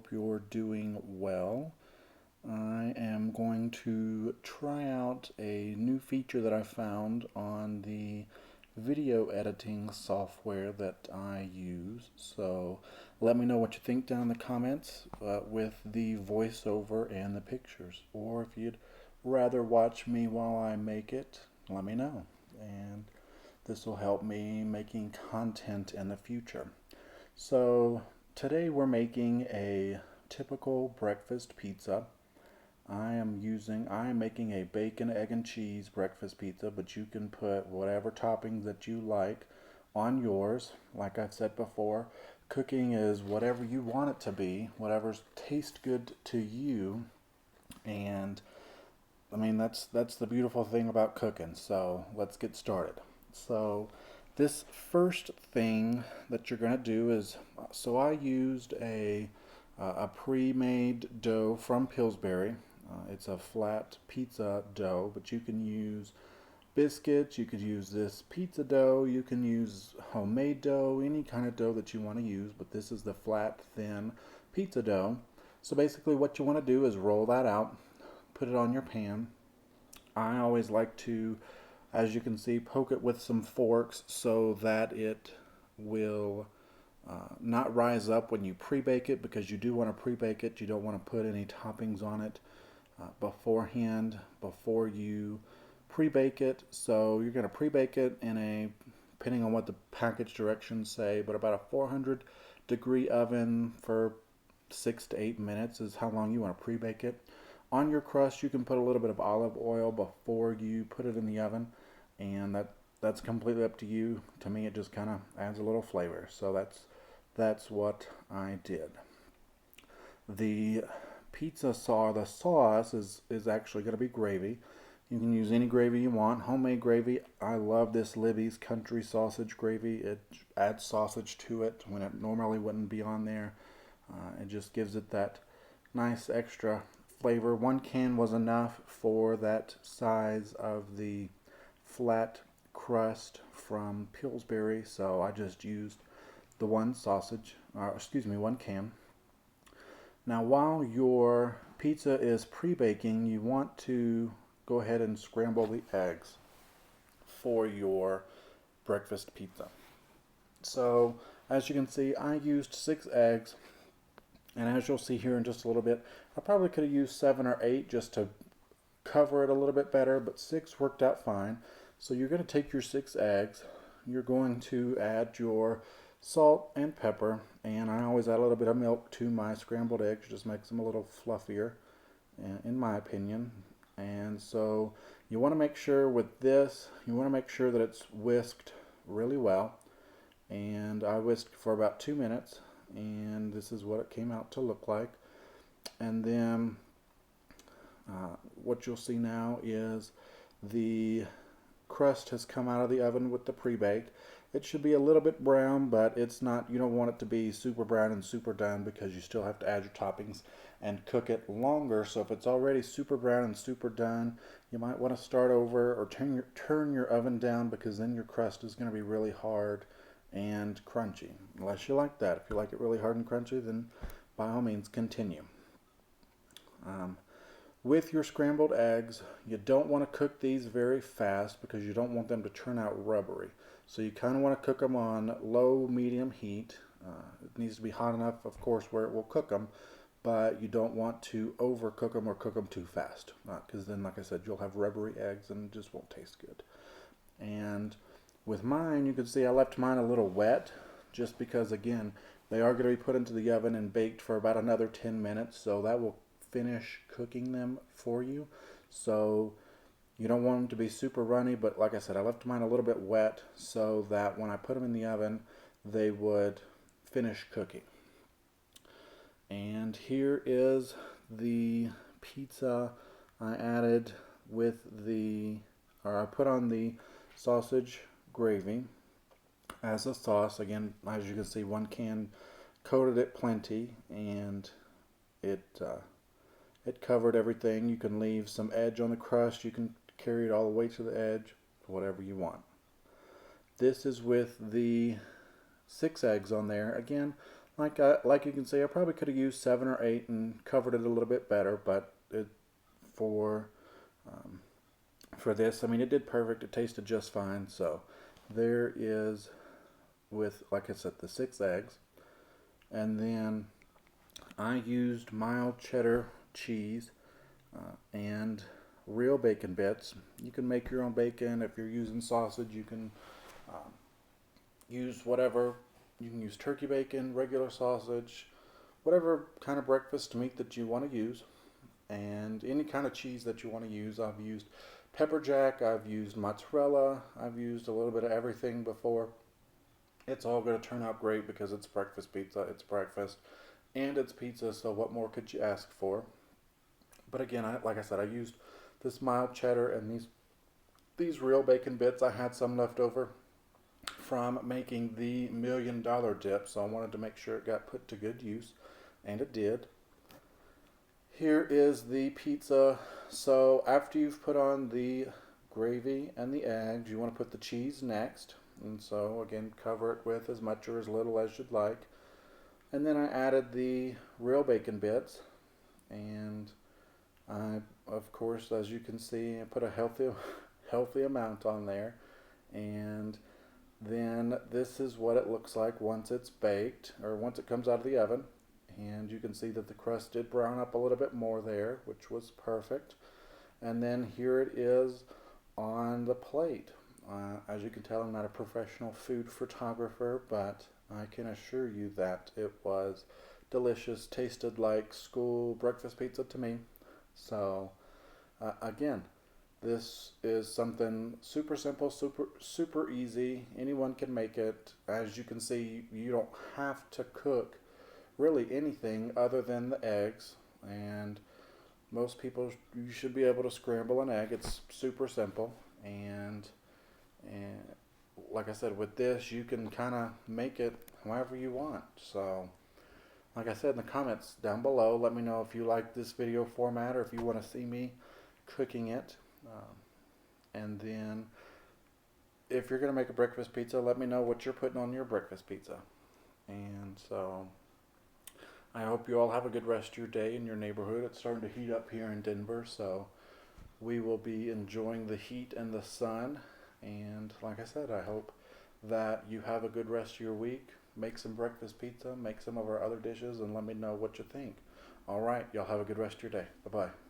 hope you're doing well. I am going to try out a new feature that I found on the video editing software that I use. So let me know what you think down in the comments with the voiceover and the pictures. Or if you'd rather watch me while I make it, let me know. And this will help me making content in the future. So today we're making a typical breakfast pizza. I am making a bacon, egg, and cheese breakfast pizza, but you can put whatever toppings that you like on yours. Like I've said before, cooking is whatever you want it to be, whatever's tastes good to you. And I mean that's the beautiful thing about cooking. So let's get started. So this first thing that you're going to do is, so I used a pre-made dough from Pillsbury. It's a flat pizza dough, but you can use biscuits, you could use this pizza dough, you can use homemade dough, any kind of dough that you want to use, but this is the flat, thin pizza dough. So basically what you want to do is roll that out, put it on your pan. I always like to, as you can see, poke it with some forks so that it will not rise up when you pre-bake it, because you do want to pre-bake it. You don't want to put any toppings on it beforehand before you pre-bake it. So you're going to pre-bake it in a, depending on what the package directions say, but about a 400 degree oven for 6 to 8 minutes is how long you want to pre-bake it. On your crust, you can put a little bit of olive oil before you put it in the oven, and that's completely up to you. To me, it just kind of adds a little flavor. So that's what I did. The pizza sauce, the sauce is actually going to be gravy. You can use any gravy you want. Homemade gravy. I love this Libby's country sausage gravy. It adds sausage to it when it normally wouldn't be on there. It just gives it that nice extra flavor. 1 can was enough for that size of the flat crust from Pillsbury, so I just used the 1 can. Now while your pizza is pre-baking, you want to go ahead and scramble the eggs for your breakfast pizza. So as you can see, I used 6 eggs, and as you'll see here in just a little bit, I probably could have used 7 or 8 just to cover it a little bit better, but 6 worked out fine. So you're going to take your 6 eggs, you're going to add your salt and pepper, and I always add a little bit of milk to my scrambled eggs, just makes them a little fluffier, in my opinion. And so you want to make sure with this, you want to make sure that it's whisked really well. And I whisked for about 2 minutes, and this is what it came out to look like. And then what you'll see now is the crust has come out of the oven with the pre-bake. It should be a little bit brown, but it's not, you don't want it to be super brown and super done, because you still have to add your toppings and cook it longer. So if it's already super brown and super done, you might want to start over or turn your oven down, because then your crust is going to be really hard and crunchy, unless you like that. If you like it really hard and crunchy, then by all means continue. With your scrambled eggs, you don't want to cook these very fast, because you don't want them to turn out rubbery. So you kind of want to cook them on low, medium heat. It needs to be hot enough, of course, where it will cook them, but you don't want to overcook them or cook them too fast, because then, like I said, you'll have rubbery eggs and it just won't taste good. And with mine, you can see I left mine a little wet, just because, again, they are going to be put into the oven and baked for about another 10 minutes, so that will finish cooking them for you. So you don't want them to be super runny, but like I said, I left mine a little bit wet so that when I put them in the oven, they would finish cooking. And here is the pizza I added with I put on the sausage gravy as a sauce. Again, as you can see, 1 can coated it plenty, and it covered everything. You can leave some edge on the crust. You can carry it all the way to the edge, whatever you want. This is with the 6 eggs on there. Again, like you can see, I probably could have used 7 or 8 and covered it a little bit better, but for um, for this, I mean, it did perfect. It tasted just fine. So there is, with, like I said, the 6 eggs, and then I used mild cheddar cheese and real bacon bits. You can make your own bacon. If you're using sausage, you can um, use whatever. You can use turkey bacon, regular sausage, whatever kind of breakfast meat that you want to use, and any kind of cheese that you want to use. I've used pepper jack, I've used mozzarella, I've used a little bit of everything before. It's all going to turn out great because it's breakfast pizza, it's breakfast, and it's pizza, so what more could you ask for? But again, like I said, I used this mild cheddar and these real bacon bits. I had some left over from making the $1 million dip, so I wanted to make sure it got put to good use, and it did. Here is the pizza. So after you've put on the gravy and the eggs, you want to put the cheese next. And so again, cover it with as much or as little as you'd like. And then I added the real bacon bits, and I, of course, as you can see, I put a healthy amount on there. And then this is what it looks like once it's baked, or once it comes out of the oven. And you can see that the crust did brown up a little bit more there, which was perfect. And then here it is on the plate. As you can tell, I'm not a professional food photographer, but I can assure you that it was delicious, tasted like school breakfast pizza to me. So again, this is something super simple, super easy. Anyone can make it. As you can see, you don't have to cook really anything other than the eggs, and most people, you should be able to scramble an egg. It's super simple, and like I said, with this you can kind of make it however you want. So like I said, in the comments down below, let me know if you like this video format or if you want to see me cooking it. And then if you're going to make a breakfast pizza, let me know what you're putting on your breakfast pizza. And so I hope you all have a good rest of your day in your neighborhood. It's starting to heat up here in Denver, so we will be enjoying the heat and the sun. And like I said, I hope that you have a good rest of your week. Make some breakfast pizza, make some of our other dishes, and let me know what you think. All right, y'all have a good rest of your day. Bye-bye.